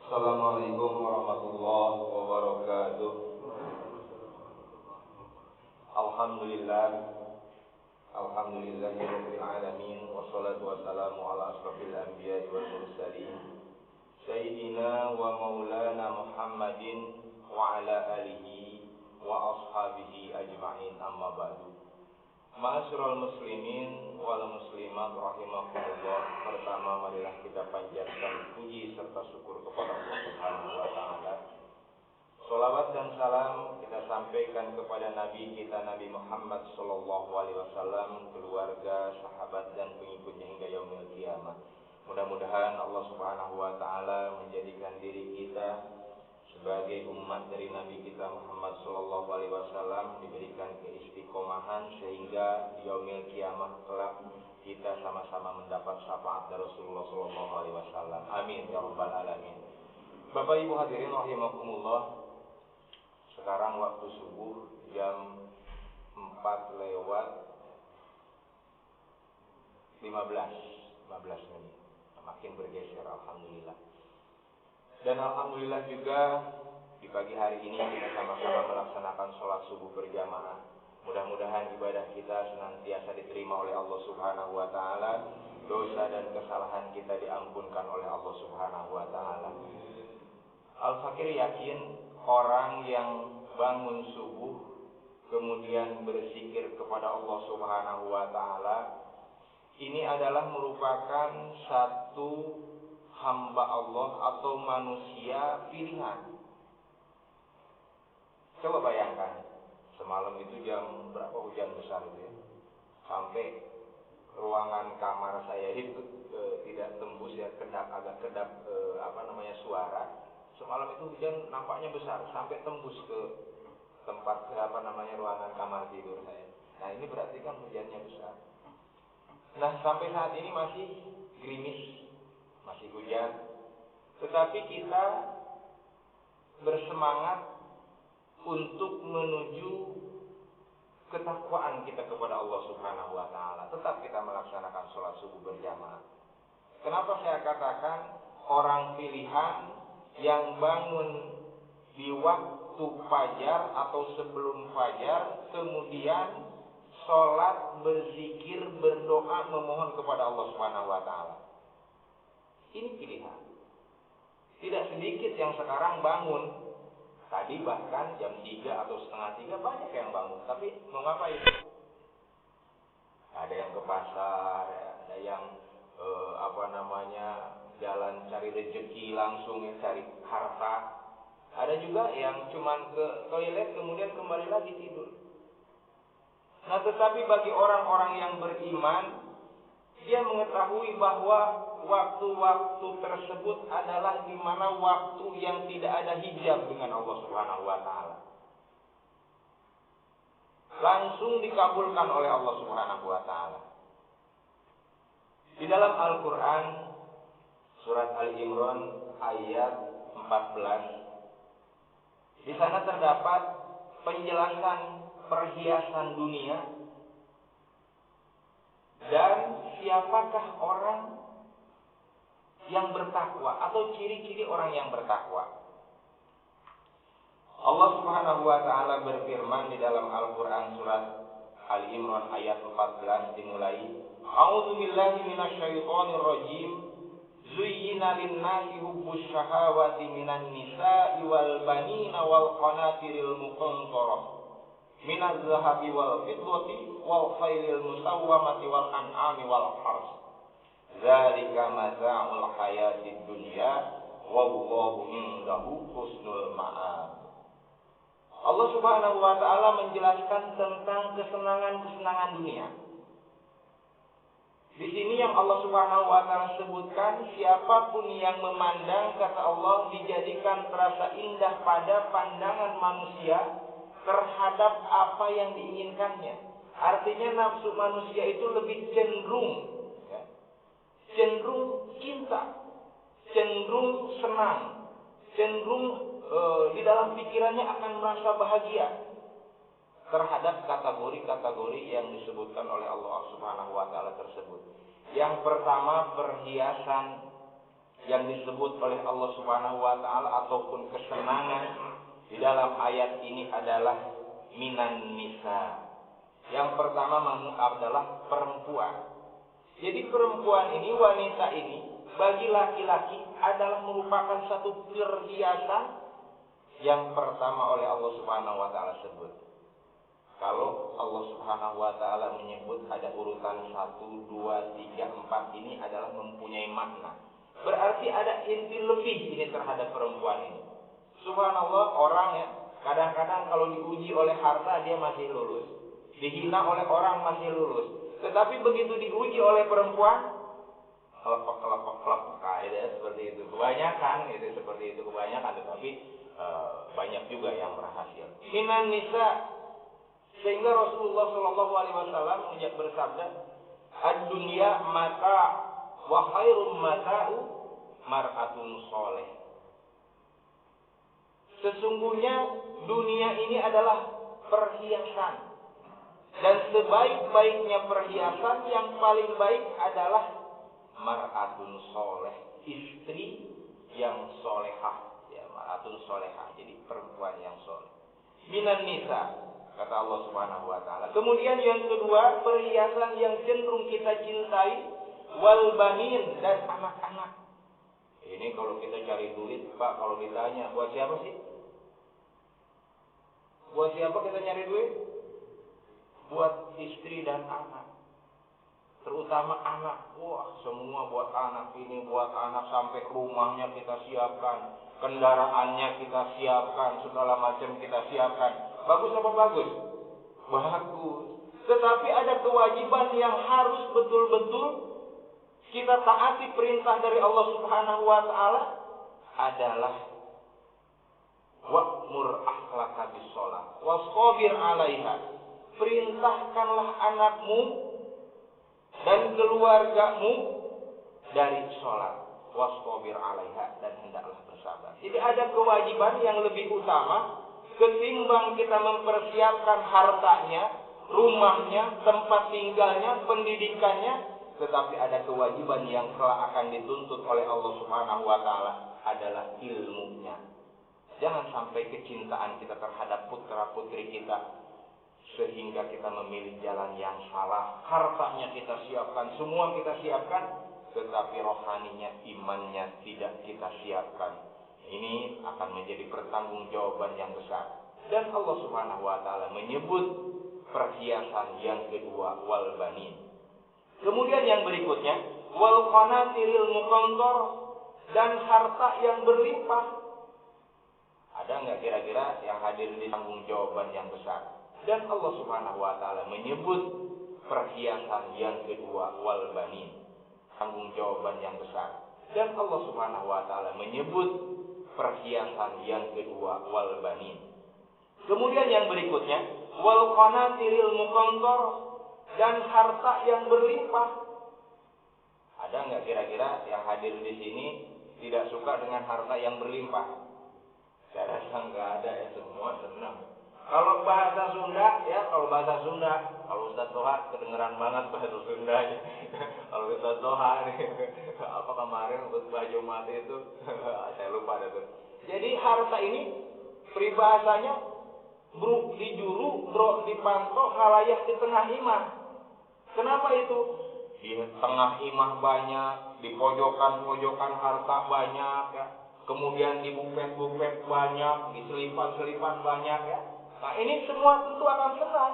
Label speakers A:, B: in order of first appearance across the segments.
A: Assalamualaikum warahmatullahi wabarakatuh. Alhamdulillahirabbil alamin, wassalatu wassalamu ala asrofil anbiya'i wal mursalin, sayyidina wa maulana Muhammadin wa ala alihi wa ashabihi ajma'in, amma ba'du. Ma'asyiral muslimin wal muslimat rahimakumullah. Pertama, marilah kita panjatkan puji serta syukur kepada Allah Subhanahu wa taala. Shalawat dan salam kita sampaikan kepada Nabi kita Nabi Muhammad sallallahu alaihi wasallam, keluarga, sahabat dan pengikutnya hingga yaumil kiamah. Mudah-mudahan Allah Subhanahu wa taala menjadikan diri kita sebagai umat dari Nabi kita Muhammad sallallahu alaihi wasallam diberikan keistiqomahan sehingga di yaumil kiamah kelak kita sama-sama mendapat syafaat dari Rasulullah sallallahu alaihi wasallam. Amin ya rabbal alamin. Bapak Ibu hadirin rahimakumullah. Sekarang waktu subuh jam 4 lewat 15 menit. Makin bergeser, alhamdulillah. Dan alhamdulillah juga di pagi hari ini kita sama-sama melaksanakan sholat subuh berjamaah. Mudah-mudahan ibadah kita senantiasa diterima oleh Allah Subhanahu wa taala. Dosa dan kesalahan kita diampunkan oleh Allah Subhanahu wa taala. Al-Fakir yakin orang yang bangun subuh kemudian berzikir kepada Allah Subhanahu wa taala ini adalah merupakan satu hamba Allah atau manusia pilihan. Coba bayangkan, semalam itu jam berapa hujan besar itu ya, sampai ruangan kamar saya itu tidak tembus ya, agak kedap suara. Semalam itu hujan nampaknya besar sampai tembus ke tempat ruangan kamar tidur saya. Nah ini berarti kan hujannya besar. Nah sampai saat ini masih gerimis, masih hujan, tetapi kita bersemangat untuk menuju ketakwaan kita kepada Allah Subhanahu wa taala. Tetap kita melaksanakan sholat subuh berjamaah. Kenapa saya katakan orang pilihan yang bangun di waktu fajar atau sebelum fajar, kemudian sholat, berzikir, berdoa, memohon kepada Allah Subhanahu wa taala. Ini pilihan. Tidak sedikit yang sekarang bangun. Tadi bahkan jam 3 atau setengah 3 banyak yang bangun. Tapi mau ngapain? Ada yang ke pasar, ada yang jalan cari rezeki langsung, cari harta. Ada juga yang cuman ke toilet kemudian kembali lagi tidur. Nah, tetapi bagi orang-orang yang beriman, dia mengetahui bahwa waktu-waktu tersebut adalah di mana waktu yang tidak ada hijab dengan Allah Subhanahu wa taala. Langsung dikabulkan oleh Allah Subhanahu wa taala. Di dalam Al-Qur'an surat Al-Imran ayat 14, di sana terdapat penjelasan perhiasan dunia dan siapakah orang yang bertakwa atau ciri-ciri orang yang bertakwa. Allah Subhanahu wa taala berfirman di dalam Al-Qur'an surat Al-Imran ayat 14 dimulai, A'udzu billahi minasyaitonir rajim. Zuyyina lin-nasi hubbus syahawati minan nisa'i wal banina wal qanatiril muqantarah minaz zahabi wal fiddati wal khailil musawwamati wal an'ami wal hars. Dzalika mata'ul hayatid dunya wallahu indahu husnul ma'ab. Allah Subhanahu wa taala menjelaskan tentang kesenangan-kesenangan dunia. Di sini yang Allah Subhanahu wa taala sebutkan, siapapun yang memandang, kata Allah, dijadikan terasa indah pada pandangan manusia terhadap apa yang diinginkannya. Artinya nafsu manusia itu lebih cenderung cinta, cenderung senang, cenderung di dalam pikirannya akan merasa bahagia terhadap kategori-kategori yang disebutkan oleh Allah Subhanahu wa taala tersebut. Yang pertama perhiasan, yang disebut oleh Allah Subhanahu wa taala ataupun kesenangan di dalam ayat ini adalah minan nisa. Yang pertama adalah perempuan. Jadi perempuan ini, wanita ini bagi laki-laki adalah merupakan satu perhiasan yang pertama oleh Allah Subhanahu wa taala sebut. Kalau Allah Subhanahu wa taala menyebut ada urutan 1, 2, 3, 4 ini adalah mempunyai makna. Berarti ada inti lebih ini terhadap perempuan ini. Subhanallah, orang ya kadang-kadang kalau diuji oleh harta dia masih lulus. Dihina oleh orang masih lulus. Tetapi begitu diuji oleh perempuan, kelepek kayak seperti itu. Kebanyakan itu seperti itu, kebanyakan, tetapi banyak juga yang berhasil. Minan nisa, sehingga Rasulullah Shallallahu Alaihi Wasallam bersabda, ad-dunya mata wa khairum mata'u mar'atun soleh. Sesungguhnya dunia ini adalah perhiasan, dan sebaik-baiknya perhiasan yang paling baik adalah mar'atun soleh, istri yang solehah, ya, mar'atun solehah, jadi perempuan yang soleh. Minan nisa, kata Allah Subhanahu wa taala. Kemudian yang kedua, perhiasan yang cenderung kita cintai, wal banin, dan anak-anak. Ini kalau kita cari duit, Pak, kalau ditanya, buat siapa sih? Buat siapa kita nyari duit? Buat istri dan anak. Terutama anak. Wah, semua buat anak, ini buat anak, sampai rumahnya kita siapkan, kendaraannya kita siapkan, segala macam kita siapkan. Bagus apa bagus? Bagus. Tetapi ada kewajiban yang harus betul-betul kita taati perintah dari Allah Subhanahu wa taala, adalah wa'mur akhlaka bis-shalah wastabir 'alaiha. Perintahkanlah anakmu dan keluargamu dari sholat, wastabir 'alaiha, dan hendaklah bersabar. Jadi ada kewajiban yang lebih utama ketimbang kita mempersiapkan hartanya, rumahnya, tempat tinggalnya, pendidikannya. Tetapi ada kewajiban yang kelak akan dituntut oleh Allah Subhanahu wa taala, adalah ilmunya. Jangan sampai kecintaan kita terhadap putra-putri kita sehingga kita memilih jalan yang salah. Hartanya kita siapkan, semua kita siapkan, tetapi rohaninya, imannya tidak kita siapkan. Ini akan menjadi pertanggungjawaban yang besar. Dan Allah Subhanahu wa taala menyebut perhiasan yang kedua, wal banin. Kemudian yang berikutnya, wal qanatiril muqantar, dan harta yang berlimpah. Ada nggak kira-kira yang hadir di tanggung jawaban yang besar? Dan Allah Subhanahu wa taala menyebut perhiasan yang kedua, wal banin, tanggung jawaban yang besar. Dan Allah Subhanahu wa taala menyebut perhiasan yang kedua, wal banin. Kemudian yang berikutnya, wal qanatiril muqantar, dan harta yang berlimpah. Ada nggak kira-kira yang hadir di sini tidak suka dengan harta yang berlimpah? Saya rasa nggak ada ya, semua senang. Kalau bahasa Sunda, ya, kalau Ustaz Toha kedengeran banget bahasa Sundanya. Kalau Ustaz Toha nih, apa kemarin khutbah Jumat itu, saya lupa ada tuh. Jadi harta ini peribahasanya bro dijuru, bro dipantok, ngalayah di tengah imah. Kenapa itu? Di tengah imah banyak, di pojokan-pojokan harta banyak, ya. Kemudian di bufet-bufet banyak, di selipan-selipan banyak, ya. Nah, ini semua tentu akan senang.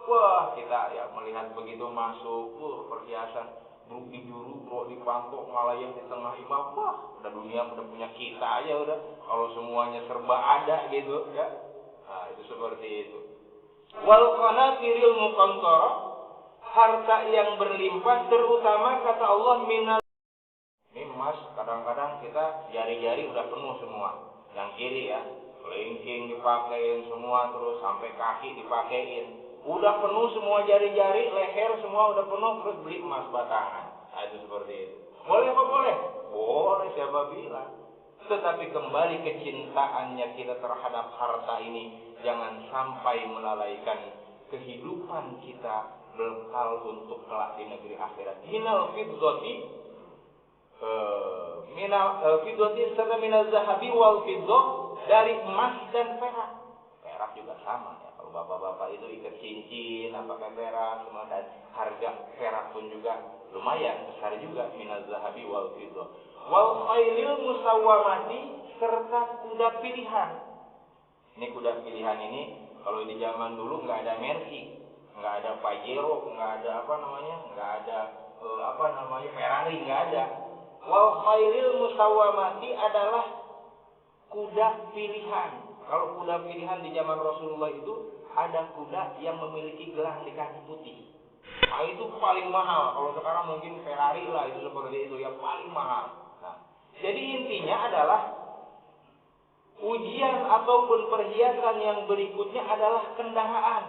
A: Wah, kita ya melihat begitu masuk, perhiasan, bro dijuru, bro dipantok, ngalayah di tengah imah. Wah, udah dunia udah punya kita aja udah. Kalau semuanya serba ada gitu, ya. Nah, itu seperti itu. Wal qanatiril muqantara, harta yang berlimpah, terutama kata Allah minal. Ini emas, kadang-kadang kita jari-jari udah penuh semua. Yang kiri ya, kelingking dipakein semua, terus sampai kaki dipakein. Udah penuh semua jari-jari, leher semua udah penuh, terus beli emas batangan. Nah, itu seperti itu. Boleh apa boleh? Boleh, siapa bilang. Tetapi kembali kecintaannya kita terhadap harta ini, jangan sampai melalaikan kehidupan kita bekal untuk kelak di negeri akhirat. Minal fidzati minal fiddati serta minal zahabi wal fiddah, dari emas dan perak. Perak juga sama ya. Kalau bapak-bapak itu ikat cincin apa pakai perak semua, dan harga perak pun juga lumayan besar juga. Minal zahabi wal fiddah wal khailil musawwamati, serta kuda pilihan. Ini kuda pilihan ini kalau di zaman dulu nggak ada Mercy, nggak ada Pajero, nggak ada nggak ada Ferrari, nggak ada. Wal khailil musawwamati adalah kuda pilihan. Kalau kuda pilihan di zaman Rasulullah itu ada kuda yang memiliki gelang di kaki putih. Nah, itu paling mahal. Kalau sekarang mungkin Ferrari lah, itu seperti itu yang paling mahal. Nah, jadi intinya adalah ujian ataupun perhiasan yang berikutnya adalah kendaraan.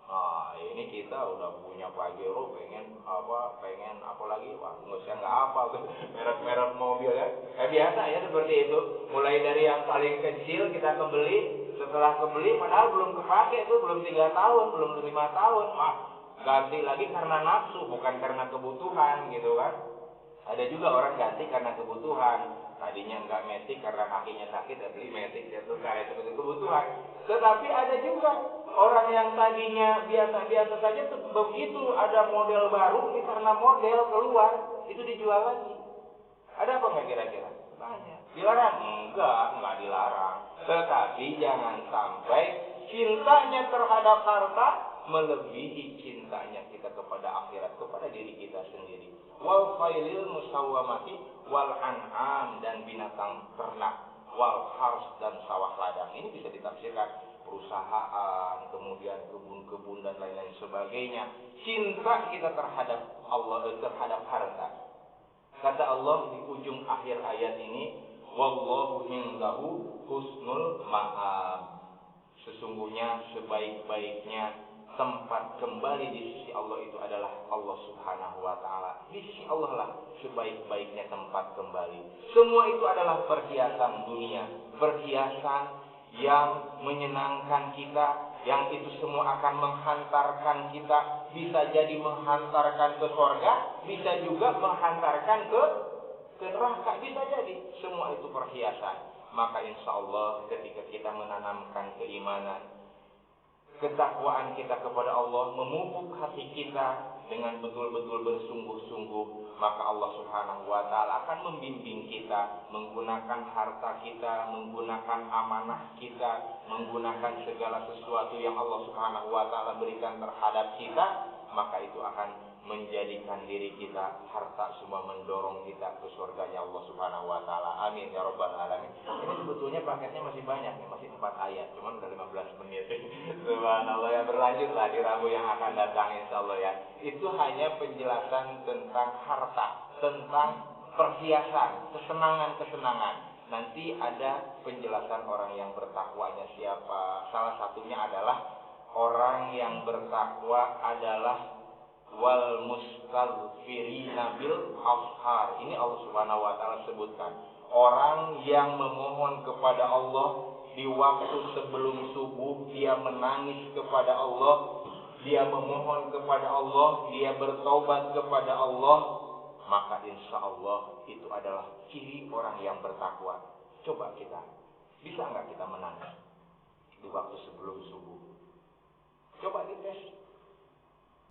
A: Nah, ini kita udah punya Pajero, pengen apa lagi? Wah, nggak apa merek-merek mobil ya. Biasa ya seperti itu. Mulai dari yang paling kecil kita kebeli, setelah kebeli padahal belum kepake itu, belum 3 tahun, belum 5 tahun. Wah, ganti lagi karena nafsu, bukan karena kebutuhan gitu kan. Ada juga orang ganti karena kebutuhan. Tadinya enggak metik karena kakinya sakit, ya beli metik, dia tukar, itu kebutuhan. Tetapi ada juga orang yang tadinya biasa-biasa saja, begitu ada model baru, ini karena model keluar, itu dijual lagi. Ada apa enggak kira-kira? Banyak. Dilarang? Enggak dilarang. Tetapi jangan sampai cintanya terhadap harta melebihi cintanya kita kepada akhirat, kepada diri kita sendiri. Wal khailil musawwamati wal an'am, dan binatang ternak, wal hars, dan sawah ladang. Ini bisa ditafsirkan perusahaan, kemudian kebun-kebun dan lain-lain sebagainya. Cinta kita terhadap Allah, terhadap harta. Kata Allah di ujung akhir ayat ini, wallahu indahu husnul ma'ab. Sesungguhnya sebaik-baiknya tempat kembali di sisi Allah itu adalah Allah Subhanahu wa ta'ala. Di sisi Allah lah sebaik-baiknya tempat kembali. Semua itu adalah perhiasan dunia, perhiasan yang menyenangkan kita, yang itu semua akan menghantarkan kita, bisa jadi menghantarkan ke surga, bisa juga menghantarkan ke neraka, bisa jadi. Semua itu perhiasan. Maka insya Allah ketika kita menanamkan keimanan, ketakwaan kita kepada Allah, memupuk hati kita dengan betul-betul bersungguh-sungguh, maka Allah Subhanahu wa ta'ala akan membimbing kita menggunakan harta kita, menggunakan amanah kita, menggunakan segala sesuatu yang Allah Subhanahu wa ta'ala berikan terhadap kita. Maka itu akan menjadikan diri kita, harta semua mendorong kita ke surganya Allah Subhanahu wa ta'ala. Amin ya rabbal alamin. Ini sebetulnya paketnya masih banyak nih, masih 4 ayat, cuman udah 15 menit. Subhanallah, ya berlanjutlah di Rabu yang akan datang insyaallah ya. Itu hanya penjelasan tentang harta, tentang perhiasan, kesenangan-kesenangan. Nanti ada penjelasan orang yang bertakwanya siapa. Salah satunya adalah orang yang bertakwa adalah wal mustaghfirina bil ashar. Ini Allah Subhanahu wa ta'ala sebutkan. Orang yang memohon kepada Allah di waktu sebelum subuh, dia menangis kepada Allah, dia memohon kepada Allah, dia bertaubat kepada Allah, maka insya Allah itu adalah ciri orang yang bertakwa. Coba kita, bisa nggak kita menangis di waktu sebelum subuh? Coba dites.